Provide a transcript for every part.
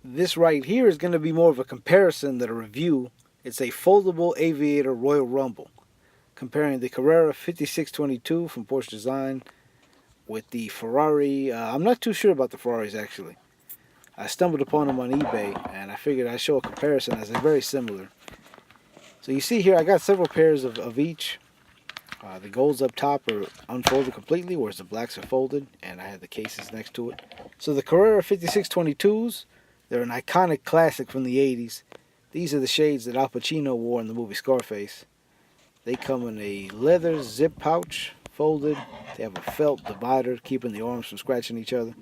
This right here is going to be more of a comparison than a review. It's a foldable Aviator Royal Rumble, comparing the Carrera 5622 from Porsche Design with the Ferrari. I'm not too sure about the Ferraris actually. I stumbled upon them on eBay and I figured I'd show a comparison as they're very similar. So you see here I got several pairs of each. The golds up top are unfolded completely, whereas the blacks are folded, and I had the cases next to it. So the Carrera 5622s, they're an iconic classic from the 80s. These are the shades that Al Pacino wore in the movie Scarface. They come in a leather zip pouch, folded. They have a felt divider, keeping the arms from scratching each other.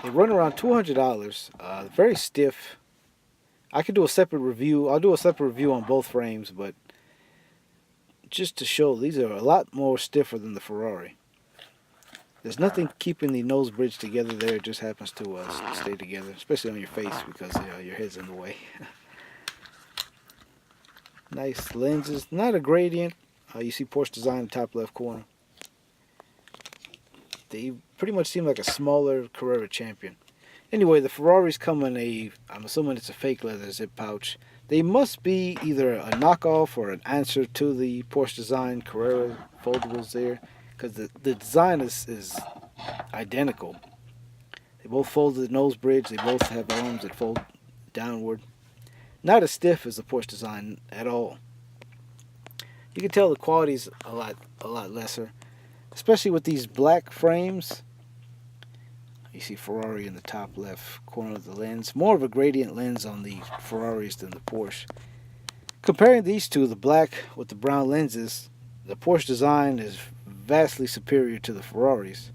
They run around $200. Very stiff. I could do a separate review. I'll do a separate review on both frames, but just to show, these are a lot more stiffer than the Ferrari. There's nothing keeping the nose bridge together there. It just happens to stay together, especially on your face because your head's in the way. Nice lenses. Not a gradient. You see Porsche Design in the top left corner. They pretty much seem like a smaller Carrera Champion. Anyway, the Ferraris come in I'm assuming it's a fake leather zip pouch. They must be either a knockoff or an answer to the Porsche Design Carrera foldables there, because the design is identical. They both fold the nose bridge. They both have arms that fold downward. Not as stiff as the Porsche Design at all. You can tell the quality's a lot lesser, especially with these black frames. You see Ferrari in the top left corner of the lens. More of a gradient lens on the Ferraris than the Porsche. Comparing these two, the black with the brown lenses, the Porsche Design is vastly superior to the Ferraris.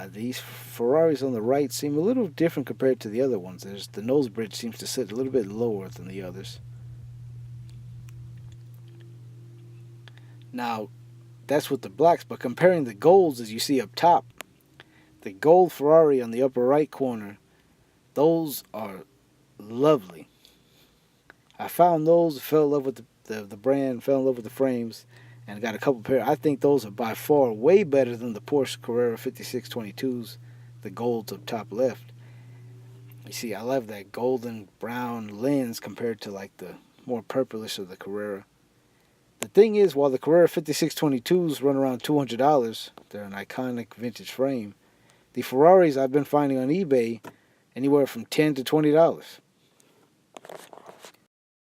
These Ferraris on the right seem a little different compared to the other ones. The nose bridge seems to sit a little bit lower than the others. Now, that's with the blacks, but comparing the golds as you see up top, the gold Ferrari on the upper right corner, those are lovely. I found those, fell in love with the brand, fell in love with the frames, and got a couple pair. I think those are by far way better than the Porsche Carrera 5622s, the golds up top left. You see, I love that golden brown lens compared to like the more purplish of the Carrera. The thing is, while the Carrera 5622s run around $200, they're an iconic vintage frame. The Ferraris I've been finding on eBay anywhere from $10 to $20.